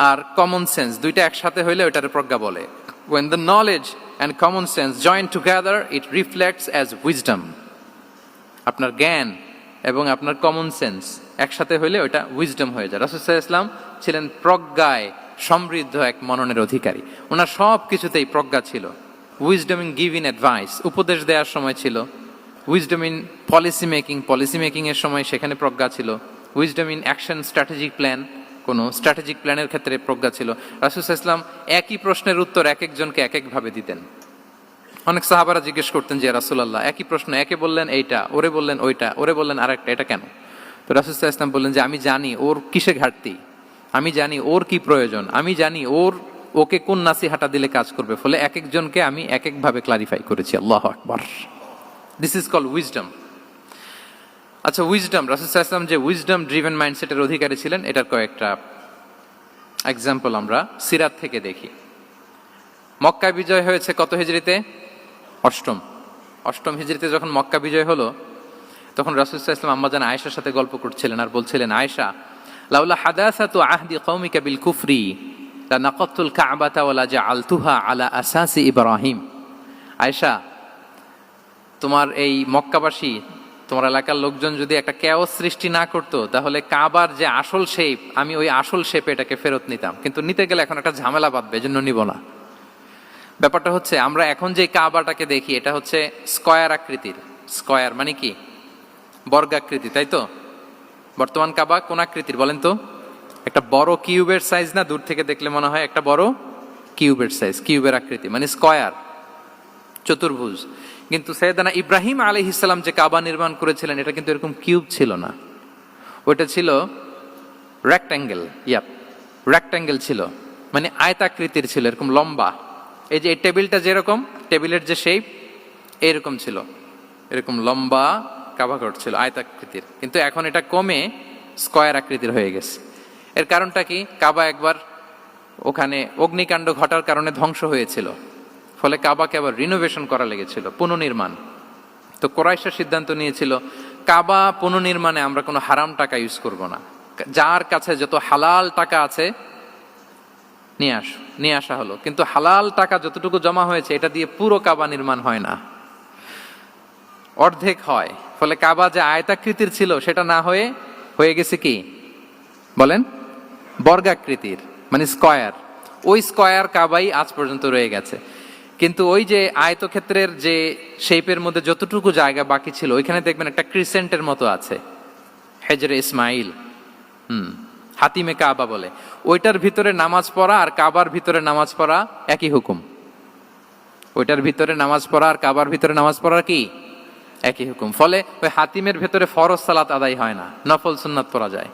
আর কমন সেন্স দুইটা একসাথে হইলে ওইটারে প্রজ্ঞা বলে। When the knowledge and common sense join together, it reflects as wisdom. আপনার জ্ঞান এবং আপনার কমন সেন্স একসাথে হইলে ওইটা উইজডম হয়ে যায়। রাসূল সাল্লাল্লাহু আলাইহি ওয়াসাল্লাম ছিলেন প্রজ্ঞায় সমৃদ্ধ এক মননের অধিকারী। ওনার সব কিছুতেই প্রজ্ঞা ছিল। উইজডম ইন গিভিং অ্যাডভাইস, উপদেশ দেওয়ার সময় ছিল। উইজডম ইন পলিসি মেকিং এর সময় সেখানে প্রজ্ঞা ছিল। Wisdom in action strategic plan, কোনো স্ট্র্যাটেজিক প্ল্যানের ক্ষেত্রে প্রজ্ঞা ছিল। রাসূল সাল্লাল্লাহু আলাইহি ওয়াসাল্লাম একই প্রশ্নের উত্তর এক একজনকে এক একভাবে দিতেন। অনেক সাহাবারা জিজ্ঞেস করতেন যে রাসূলুল্লাহ একই প্রশ্ন, একে বললেন এইটা, ওরে বললেন ওইটা, ওরে বললেন আরেকটা, এটা কেন? তো রাসূল সাল্লাল্লাহু আলাইহি ওয়াসাল্লাম বললেন যে আমি জানি ওর কিসে ঘাটতি, আমি জানি ওর কি প্রয়োজন, আমি জানি ওকে কোন নাসিহাটা দিলে কাজ করবে, ফলে এক একজনকে আমি এক একভাবে ক্লারিফাই করেছি। আল্লাহু আকবার। This is called wisdom. আচ্ছা, উইজডম, রাসূল সাল্লাল্লাহু আলাইহি ওয়াসাল্লাম যে উইজডম ড্রিভেন মাইন্ডসেটের অধিকারী ছিলেন, এটার কয়েকটা এক্সাম্পল আমরা সিরাত থেকে দেখি। মক্কা বিজয় হয়েছে কত হিজরিতে? অষ্টম হিজরিতে যখন মক্কা বিজয় হলো, তখন রাসূল সাল্লাল্লাহু আলাইহি ওয়াসাল্লাম আম্মাজান আয়েশার সাথে গল্প করছিলেন আর বলছিলেন, আয়েশা, লাউলা হাদাসাতু আহদি কওমিকা বিল কুফরি লা নাকাতুল কাবাতা ওয়া লা জাআলতুহা আলা আসাসি ইব্রাহিম। আয়েশা, তোমার এই মক্কাবাসী, তোমার এলাকার লোকজন যদি একটা কেওস সৃষ্টি না করতো, তাহলে কাবার যে আসল শেপ, আমি ওই আসল শেপে এটাকে ফেরত নিতাম, কিন্তু নিতে গেলে এখন একটা ঝামেলা বাঁধবে, এজন্য নিব না। ব্যাপারটা হচ্ছে, আমরা এখন যে কাবাটাকে দেখি, এটা হচ্ছে স্কয়ার আকৃতির। স্কয়ার মানে কি? বর্গাকৃতি, তাই তো? বর্তমান কাবা কোন আকৃতির বলেন তো? একটা বড় কিউবের সাইজ না? দূর থেকে দেখলে মনে হয় একটা বড় কিউবের সাইজ, কিউবের আকৃতি মানে স্কয়ার, চতুর্ভুজ। কিন্তু সাইয়েদনা ইব্রাহিম আলাইহিস সালাম যে কাবা নির্মাণ করেছিলেন, এটা কিন্তু এরকম কিউব ছিল না, ওটা ছিল রেক্ট্যাঙ্গেল। রেক্ট্যাঙ্গেল ছিল, মানে আয়তাকৃতির ছিল, এরকম লম্বা। এই যে এই টেবিলটা যেরকম, টেবিলের যে শেপ এরকম ছিল, এরকম লম্বা কাবাঘর ছিল আয়তাকৃতির। কিন্তু এখন এটা কমে স্কয়ার আকৃতির হয়ে গেছে। এর কারণটা কি? কাবা একবার ওখানে অগ্নিকাণ্ড ঘটার কারণে ধ্বংস হয়েছিল, ফলে কাবাকে আবার রিনোভেশন করা লেগেছিল, পুনর্নির্মাণ। তো কুরাইশরা সিদ্ধান্ত নিয়েছিল, কাবা পুনর্নির্মাণে আমরা কোনো হারাম টাকা ইউজ করব না, যার কাছে যত হালাল টাকা আছে নিয়ে আসা হলো। কিন্তু হালাল টাকা যতটুকু জমা হয়েছে, এটা দিয়ে পুরো কাবা নির্মাণ হয় না, অর্ধেক হয়। ফলে কাবা যে আয়তাকৃতির ছিল, সেটা না হয়ে গেছে কি বলেন? বর্গাকৃতির, মানে স্কয়ার। ওই স্কয়ার কাবাই আজ পর্যন্ত রয়ে গেছে। কিন্তু ওই যে আয়তক্ষেত্রের যে শেপের মধ্যে যতটুকু জায়গা বাকি ছিল, ওইখানে দেখবেন একটা ক্রিসেন্টের মতো আছে, হেজরে ইসমাইল, হাতিমে কাবা বলে। ওইটার ভিতরে নামাজ পড়া আর কাবার ভিতরে নামাজ পড়া একই হুকুম। ওইটার ভিতরে নামাজ পড়া আর কাবার ভিতরে নামাজ পড়া কি একই হুকুম। ফলে ওই হাতিমের ভেতরে ফরজ সালাত আদায় হয় না, নফল সুন্নাত পড়া যায়।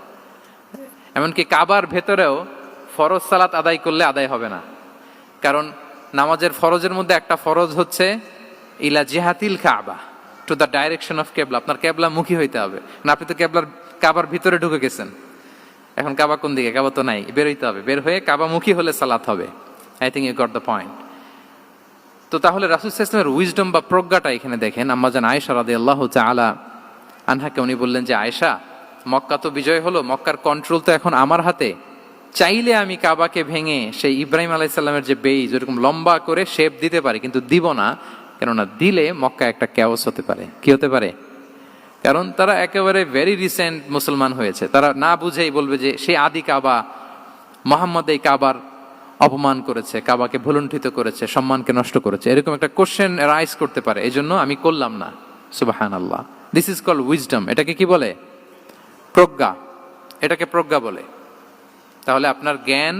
এমনকি কাবার ভেতরেও ফরজ সালাত আদায় করলে আদায় হবে না, কারণ নামাজের ফরজের মধ্যে একটা ফরজ হচ্ছে ইলা জিহাতিল কাবা, টু দ্য ডাইরেকশন অফ কেবলা। আপনার কেবলা মুখী হইতে হবে না। আপনি তো কাবার ভিতরে ঢুকে গেছেন, এখন কাবা কোন দিকে? কাবা তো নাই, বের হইতে হবে। বের হয়ে কাবা মুখী হলে সালাত হবে। I think you got the point. তো তাহলে রাসূল সাল্লাল্লাহু আলাইহি ওয়াসাল্লামের উইজডম বা প্রজ্ঞাটা এখানে দেখেন। আম্মাজান আয়েশা রাদিয়াল্লাহু তাআলা আনহাকে উনি বললেন যে, আয়েশা, মক্কা তো বিজয় হলো, মক্কার কন্ট্রোল তো এখন আমার হাতে। চাইলে আমি কাবাকে ভেঙে সেই ইব্রাহিম আলাইহিস সালামের যে বেইজ, ওরকম লম্বা করে শেপ দিতে পারি, কিন্তু দিব না। কেননা দিলে মক্কা একটা ক্যাওস হতে পারে। কি হতে পারে? কারণ তারা একেবারে ভেরি রিসেন্ট মুসলমান হয়েছে, তারা না বুঝেই বলবে যে সেই আদি কাবা, মুহাম্মদ এই কাবার অপমান করেছে, কাবাকে ভুলুণ্ঠিত করেছে, সম্মানকে নষ্ট করেছে, এরকম একটা কোশ্চেন রাইজ করতে পারে। এই জন্য আমি করলাম না। সুবহানাল্লাহ। This is called wisdom. এটাকে কি বলে? প্রজ্ঞা। এটাকে প্রজ্ঞা বলে। তাহলে আপনার জ্ঞান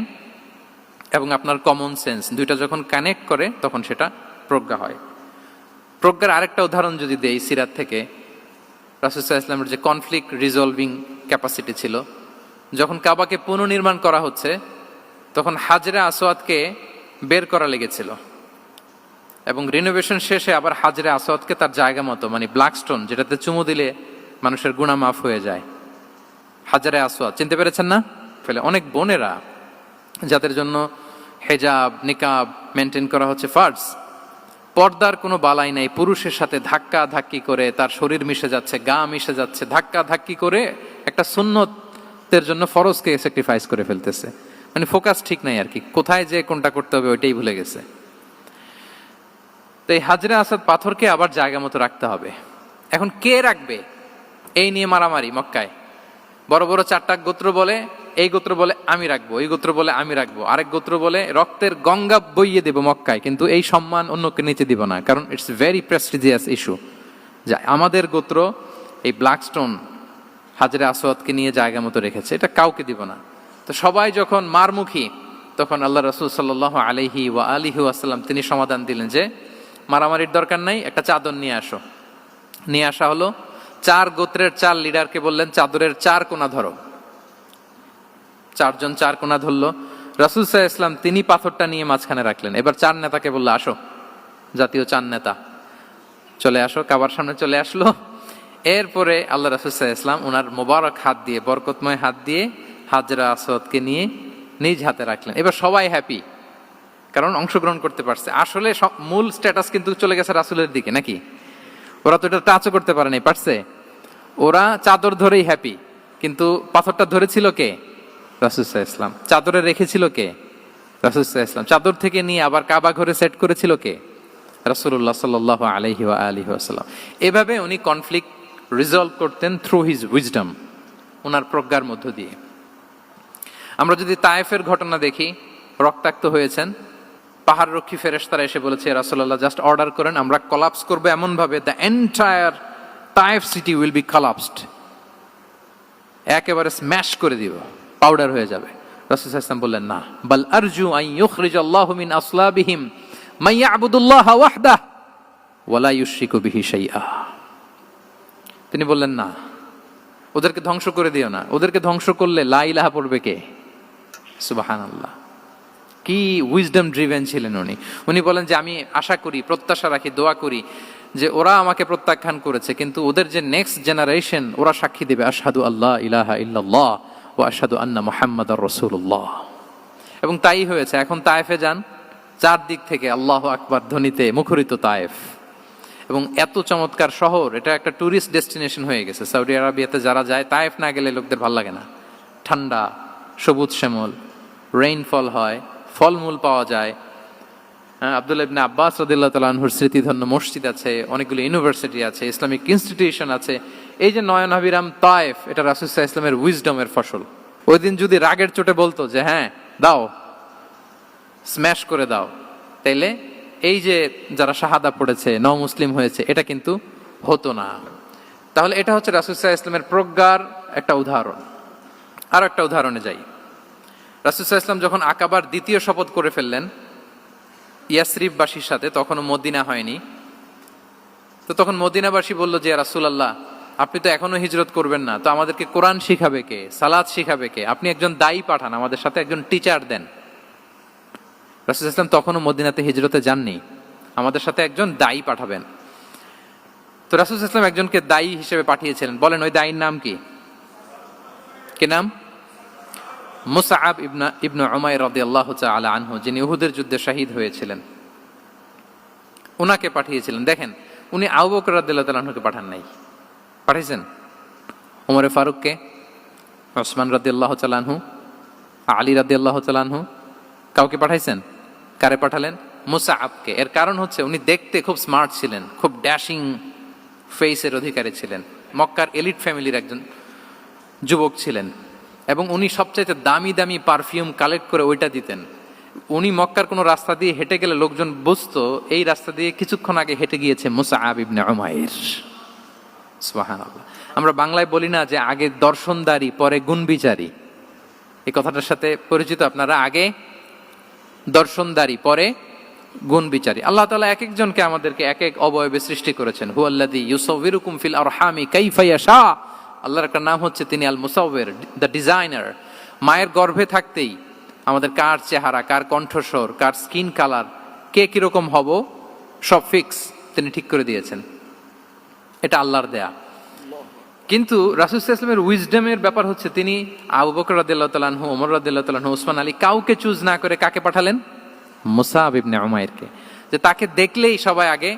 এবং আপনার কমন সেন্স দুইটা যখন কানেক্ট করে, তখন সেটা প্রজ্ঞা হয়। প্রজ্ঞার আরেকটা উদাহরণ যদি দেই সিরাত থেকে, রাসূল সাল্লাল্লাহু আলাইহি ওয়াসাল্লামের যে কনফ্লিক্ট রিজলভিং ক্যাপাসিটি ছিল, যখন কাবাকে পুনর্নির্মাণ করা হচ্ছে, তখন হাজরে আসওয়াদকে বের করা লেগেছিল, এবং রিনোভেশন শেষে আবার হাজরে আসওয়াদকে তার জায়গা মতো, মানে ব্ল্যাক স্টোন, যেটাতে চুমু দিলে মানুষের গুনাহ মাফ হয়ে যায়, হাজরে আসওয়াদ, চিনতে পেরেছেন না? ফলে অনেক বোনেরা যাদের জন্য হেজাব নিকাব মেনটেন করা হচ্ছে ফার্জ, পর্দার কোনো বালাই নাই, পুরুষের সাথে ধাক্কা ধাক্কি করে তার শরীর মিশে যাচ্ছে, গা মিশে যাচ্ছে, ধাক্কা ধাক্কি করে একটা সুন্নতের জন্য ফরজকে স্যাক্রিফাইস করে ফেলতেছে। মানে ফোকাস ঠিক নাই আর কি, কোথায় যে কোনটা করতে হবে ওইটাই ভুলে গেছে। তো এই হাজরে আসওয়াদ পাথরকে আবার জায়গা মতো রাখতে হবে। এখন কে রাখবে, এই নিয়ে মারামারি মক্কায়। বড় বড় চারটা গোত্র বলে, এই গোত্র বলে আমি রাখবো, এই গোত্র বলে আমি রাখবো, আরেক গোত্র বলে রক্তের গঙ্গা বইয়ে দেব মক্কায়, কিন্তু এই সম্মান অন্যকে নিতে দিব না, কারণ ইটস ভেরি প্রেস্টিজিয়াস ইস্যু, যে আমাদের গোত্র এই ব্ল্যাক স্টোন হাজরে আসওয়াদকে নিয়ে জায়গা মতো রেখেছে, এটা কাউকে দিব না। তো সবাই যখন মারমুখী, তখন আল্লাহ রাসূল সাল্লাল্লাহু আলাইহি ওয়া আলিহি ওয়াসাল্লাম তিনি সমাধান দিলেন যে মারামারির দরকার নাই, একটা চাদর নিয়ে আসো। নিয়ে আসা হলো। 4 গোত্রের 4 লিডারকে বললেন, চাদরের 4 কোনা ধরো। চারজন চার কোনা ধরলো, রাসূল সাল্লাল্লাহু আলাইহি ওয়াসাল্লাম তিনি পাথরটা নিয়ে মাঝখানে রাখলেন। এবার চার নেতাকে বললো, আসো, জাতীয় চার নেতা চলে আসো, কাবার সামনে চলে আসলো। এরপরে আল্লাহ রাসূল সাল্লাল্লাহু আলাইহি ওয়াসাল্লাম ওনার মোবারক হাত দিয়ে, বরকতময় হাত দিয়ে হাজরা আসওয়াদকে নিয়ে নিজ হাতে রাখলেন। এবার সবাই হ্যাপি, কারণ অংশগ্রহণ করতে পারছে। আসলে মূল স্ট্যাটাস কিন্তু চলে গেছে রাসূলের দিকে, নাকি? ওরা তো এটা টাচও করতে পারেনি, পারছে? ওরা চাদর ধরেই হ্যাপি, কিন্তু পাথরটা ধরেছিল কে? রাসূল সাল্লাল্লাহু আলাইহি ওয়াসাল্লাম। চাদরে রেখেছিল কে? রাসূল সাল্লাল্লাহু আলাইহি ওয়াসাল্লাম। চাদর থেকে নিয়ে আবার কাবা ঘরে সেট করেছিল কে? রাসূলুল্লাহ সাল্লাল্লাহু আলাইহি ওয়া আলিহি ওয়াসাল্লাম। এভাবে উনি কনফ্লিক্ট রিজলভ করতেন থ্রু হিজ উইজডম, ওনার প্রজ্ঞার মধ্য দিয়ে। আমরা যদি তায়েফের ঘটনা দেখি, রক্তাক্ত হয়েছেন, পাহাড় রক্ষী ফেরেশতারা এসে বলেছে, রাসূলুল্লাহ জাস্ট অর্ডার করেন, আমরা কোলাপস করব এমন ভাবে the entire Taif city will be collapsed, একেবারে স্ম্যাশ করে দিব, পাউডার হয়ে যাবে। রাসূল সাল্লাল্লাহু আলাইহি ওয়াসাল্লাম বললেন, না, বাল আরজু আন ইউখরিজাল্লাহু মিন আসলাবিহিম মান ইয়াবুদুল্লাহ ওয়াহদাহ ওয়া লা ইউশরিকু বিহি শাইআ। তিনি বললেন, না, ওদেরকে ধ্বংস করে দিও না, ওদেরকে ধ্বংস করলে লা ইলাহা পড়বে কে? সুবহানাল্লাহ। কি উইজডম ড্রিভেন ছিলেন উনি। উনি বলেন যে আমি আশা করি, প্রত্যাশা রাখি, দোয়া করি যে ওরা আমাকে প্রত্যাখ্যান করেছে, কিন্তু ওদের যে নেক্সট জেনারেশন, ওরা সাক্ষী দেবে আশহাদু আল্লাহ ইলাহা ইল্লাল্লাহ ওয়া আশহাদু আন্না মুহাম্মাদার রাসূলুল্লাহ। এবং তাই হয়েছে। এখন তায়েফে যান, চারদিক থেকে আল্লাহু আকবার ধ্বনিতে মুখরিত তায়েফ, এবং এত চমৎকার শহর, এটা একটা ট্যুরিস্ট ডেস্টিনেশন হয়ে গেছে। সৌদি আরবিয়াতে যারা যায়, তায়েফ না গেলে লোকদের ভালো লাগে না। ঠান্ডা, সবুজ শ্যামল, রেইনফল হয়, ফলমূল পাওয়া যায়। আব্দুল্লাহ ইবনে আব্বাস রাদিয়াল্লাহু তাআলা আনহুর স্মৃতিধন্য মসজিদ আছে, অনেকগুলো ইউনিভার্সিটি আছে, ইসলামিক ইনস্টিটিউশন আছে। এই যে নয়নাভিরাম তায়েফ, এটা রাসূল সাল্লাল্লাহু আলাইহি ওয়াসাল্লামের উইজডমের ফসল। ওই দিন যদি রাগের চোটে বলতো যে হ্যাঁ দাও, স্ম্যাশ করে দাও, তাইলে এই যে যারা শাহাদা পড়েছে, নও মুসলিম হয়েছে, এটা কিন্তু হতো না। তাহলে এটা হচ্ছে রাসূল সাল্লাল্লাহু আলাইহি ওয়াসাল্লামের প্রজ্ঞার একটা উদাহরণ। আর একটা উদাহরণে যাই। রাসূল সাল্লাল্লাহু আলাইহি ওয়াসাল্লাম যখন আকাবার দ্বিতীয় শপথ করে ফেললেন ইয়াসরিববাসীর সাথে, তখনও মদিনা হয়নি, তো তখন মদিনাবাসী বলল যে রাসূলুল্লাহ, আপনি তো এখনো হিজরত করবেন না, তো আমাদেরকে কোরআন শিখাবে কে, সালাত শিখাবে কে? আপনি একজন দায়ী পাঠান, আমাদের সাথে একজন টিচার দেন। রাসূল সাল্লাল্লাহু আলাইহি ওয়াসাল্লাম তখনও মদিনাতে হিজরতে যাননি, আমাদের সাথে একজন দায়ী পাঠাবেন। তো রাসূল সাল্লাল্লাহু আলাইহি ওয়াসাল্লাম একজনকে দায়ী হিসেবে পাঠিয়েছিলেন। বলেন ওই দায়ীর নাম কি? কি নাম? মুসআব ইবনে উমাইর রাদিয়াল্লাহু তাআলা আনহু, যিনি উহুদের যুদ্ধে শহীদ হয়েছিলেন, উনাকে পাঠিয়েছিলেন। দেখেন, উনি আবু বকর রাদিয়াল্লাহু তাআলা আনহুকে পাঠান নাই, পাঠিয়েছেন ওমর ফারুককে, ওসমান রাদিয়াল্লাহু তাআলা আনহু, আলী রাদিয়াল্লাহু তাআলা আনহু, কাউকে পাঠাইছেন? কারে পাঠালেন? মুসআবকে। এর কারণ হচ্ছে উনি দেখতে খুব স্মার্ট ছিলেন, খুব ড্যাশিং ফেসের অধিকারী ছিলেন, মক্কার এলিট ফ্যামিলির একজন যুবক ছিলেন, এবং উনি সবচাইতে দামি দামি পারফিউম কালেক্ট করে ওইটা দিতেন। উনি মক্কার কোনো রাস্তা দিয়ে হেঁটে গেলে লোকজন বুঝতো এই রাস্তা দিয়ে কিছুক্ষণ আগে হেঁটে গিয়েছে মুসআব ইবনে উমাইর। সুবহানাল্লাহ। আমরা বাংলায় বলি না যে আগে দর্শনদারি পরে গুণবিচারী? এই কথাটার সাথে পরিচিত আপনারা? আগে দর্শনদারি পরে গুণবিচারী। আল্লাহ তাআলা এক একজনকে আমাদেরকে এক এক অবয়বে সৃষ্টি করেছেন। হুয়াল্লাযী ইউসাউবিরুকুম ফিল আরহামি কাইফা ইয়াশা। আল্লাহর একটা নাম হচ্ছে তিনি আল মুসাউবির, দ্য ডিজাইনার। মায়ের গর্ভে থাকতেই আমাদের কার চেহারা, কার কণ্ঠস্বর, কার স্কিন কালার, কে কিরকম হব, সব ফিক্স তিনি ঠিক করে দিয়েছেন। এটা আল্লাহর দেয়া। কিন্তু রাসূল সাল্লাল্লাহু আলাইহি ওয়াসাল্লামের উইজডমের ব্যাপার হচ্ছে তিনি আবু বকর রাদিয়াল্লাহু তাআলা আনহু, ওমর রাদিয়াল্লাহু তাআলা আনহু, ওসমান আলী, কাউকে চুজ না করে কাকে পাঠালেন? মুসআব ইবনে উমাইরকে। যে তাকে দেখলেই সবাই আগে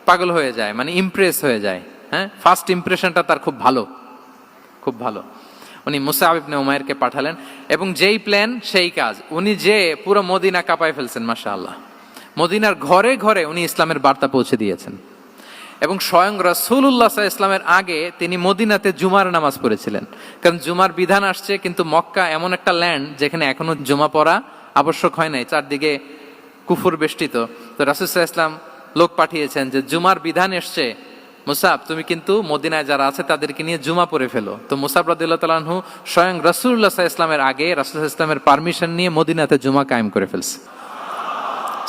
পাগল হয়ে যায়, মানে ইমপ্রেস হয়ে যায়। হ্যাঁ, ফার্স্ট ইমপ্রেশনটা তার খুব ভালো, খুব ভালো। উনি মুসআব ইবনে উমাইরকে পাঠালেন, এবং যেই প্ল্যান সেই কাজ। উনি যে পুরো মদিনা কাঁপায় ফেলছেন, মাশাআল্লাহ। মদিনার ঘরে ঘরে উনি ইসলামের বার্তা পৌঁছে দিয়েছেন, এবং স্বয়ং রাসূলুল্লাহ সাল্লাল্লাহু আলাইহি ওয়াসাল্লামের আগে তিনি মদিনাতে জুমার নামাজ পড়েছিলেন। কারণ জুমার বিধান আসছে, কিন্তু মক্কা এমন একটা ল্যান্ড যেখানে এখনো জুমা পড়া আবশ্যক হয় নাই, চারদিকে কুফর বেষ্টিত। তো রাসূল সাল্লাল্লাহু আলাইহি ওয়াসাল্লাম লোক পাঠিয়েছেন যে জুমার বিধান এসছে, মুসাব তুমি কিন্তু মদিনায় যারা আছে তাদেরকে নিয়ে জুমা পড়ে ফেলো। তো মুসাব রাদিয়াল্লাহু তাআলা আনহু স্বয়ং রাসূলুল্লাহ সাল্লাল্লাহু আলাইহি ওয়াসাল্লামের আগে রাসূল সাল্লাল্লাহু আলাইহি ওয়াসাল্লামের পারমিশন নিয়ে মদিনাতে জুমা কায়েম করে ফেলছে।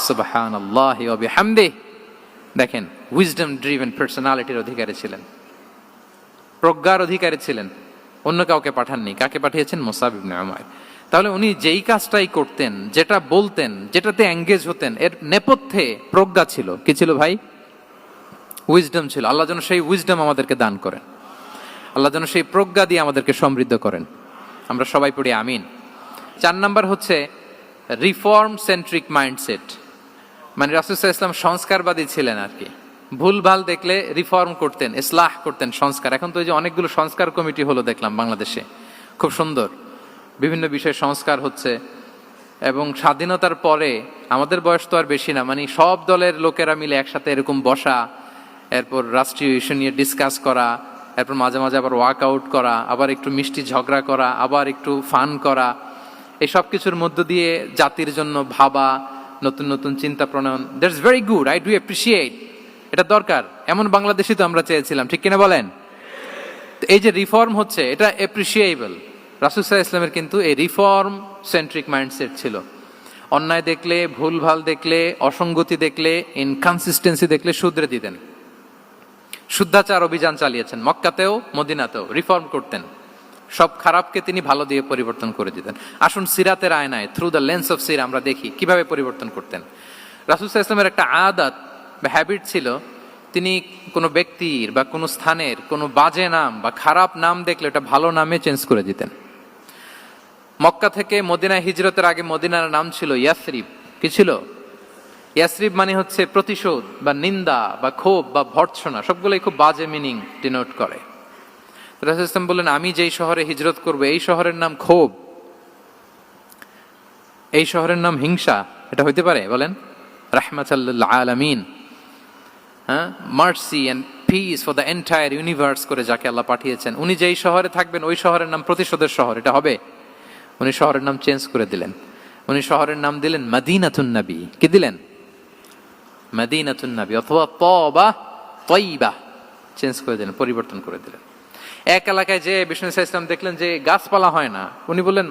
সুবহানাল্লাহি ওয়া বিহামদিহি। দেখেন, উইজডম ড্রিভেন পার্সোনালিটির অধিকারী ছিলেন, প্রজ্ঞার অধিকারী ছিলেন, অন্য কাউকে পাঠাননি। কাকে পাঠিয়েছেন? মুসআব ইবনে উমাইর। তাহলে উনি যেই কাজটাই করতেন, যেটা বলতেন, যেটাতে এঙ্গেজ হতেন, এর নেপথ্যে প্রজ্ঞা ছিল। কি ছিল ভাই? উইজডম ছিল। আল্লাহ যেন সেই উইজডম আমাদেরকে দান করেন, আল্লাহ যেন সেই প্রজ্ঞা দিয়ে আমাদেরকে সমৃদ্ধ করেন। আমরা সবাই পড়ি আমিন। 4 নাম্বার হচ্ছে রিফর্ম সেন্ট্রিক মাইন্ডসেট। মানে রাসূল সাল্লাল্লাহু আলাইহি ওয়াসাল্লাম সংস্কারবাদী ছিলেন আর কি। ভুলভাল দেখলে রিফর্ম করতেন, ইসলাহ করতেন, সংস্কার। এখন তো এই যে অনেকগুলো সংস্কার কমিটি হলো দেখলাম বাংলাদেশে, খুব সুন্দর, বিভিন্ন বিষয়ে সংস্কার হচ্ছে। এবং স্বাধীনতার পরে আমাদের বয়স তো আর বেশি না, মানে সব দলের লোকেরা মিলে একসাথে এরকম বসা, এরপর রাষ্ট্রীয় ইস্যু নিয়ে ডিসকাস করা, এরপর মাঝে মাঝে আবার ওয়াক আউট করা, আবার একটু মিষ্টি ঝগড়া করা, আবার একটু ফান করা, এই সব কিছুর মধ্য দিয়ে জাতির জন্য ভাবা, নতুন নতুন চিন্তা প্রণয়ন। That's very good, I do appreciate. এটা দরকার, এমন বাংলাদেশই তো আমরা চেয়েছিলাম, ঠিক কিনা বলেন? এই যে রিফর্ম হচ্ছে, এটা অ্যাপ্রিসিয়েবল। রাসূল সাল্লাল্লাহু আলাইহি ওয়াসাল্লামের কিন্তু এই রিফর্ম সেন্ট্রিক মাইন্ডসেট ছিল। অন্যায় দেখলে, ভুলভাল দেখলে, অসঙ্গতি দেখলে, ইনকনসিস্টেন্সি দেখলে শুধরে দিতেন। শুদ্ধাচার অভিযান চালিয়েছেন মক্কাতেও, মদিনাতেও, রিফর্ম করতেন। সব খারাপকে তিনি ভালো দিয়ে পরিবর্তন করে দিতেন। আসুন সিরাতের আয়নায়, থ্রু দ্য লেন্স অফ সিরা আমরা দেখি কিভাবে পরিবর্তন করতেন। রাসূল সাল্লাল্লাহু আলাইহি ওয়াসাল্লামের একটা আদত বা হ্যাবিট ছিল, তিনি কোনো ব্যক্তির বা কোনো স্থানের কোনো বাজে নাম বা খারাপ নাম দেখলে ওটা ভালো নামে চেঞ্জ করে দিতেন। মক্কা থেকে মদিনায় হিজরতের আগে মদিনার নাম ছিল ইয়াসরিব। কি ছিল? ইয়াসরিব মানে হচ্ছে প্রতিশোধ বা নিন্দা বা ক্ষোভ বা ভর্ৎসনা, সবগুলোই খুব বাজে মিনিং ডিনোট করে। রাসূল ইসলাম বললেন, আমি যেই শহরে হিজরত করব এই শহরের নাম ক্ষোভ, এই শহরের নাম হিংসা, এটা হইতে পারে? বলেন। রাহমাতাল লিল আলামিন, হ্যাঁ, mercy and peace for the entire universe করে যাকে আল্লাহ পাঠিয়েছেন, উনি যেই শহরে থাকবেন ওই শহরের নাম প্রতিশোধের শহর, এটা হবে? উনি শহরের নাম চেঞ্জ করে দিলেন। উনি শহরের নাম দিলেন মদিনাতুন নবী। কি দিলেন? মদিনাতুন নবী, অথবা তওবা তয়্যিবা, চেঞ্জ করে দিলেন, পরিবর্তন করে দিলেন। এক এলাকায় যে বিষ্ণু ইসলাম দেখলেন যে গাছপালা হয় না, উনি বললেন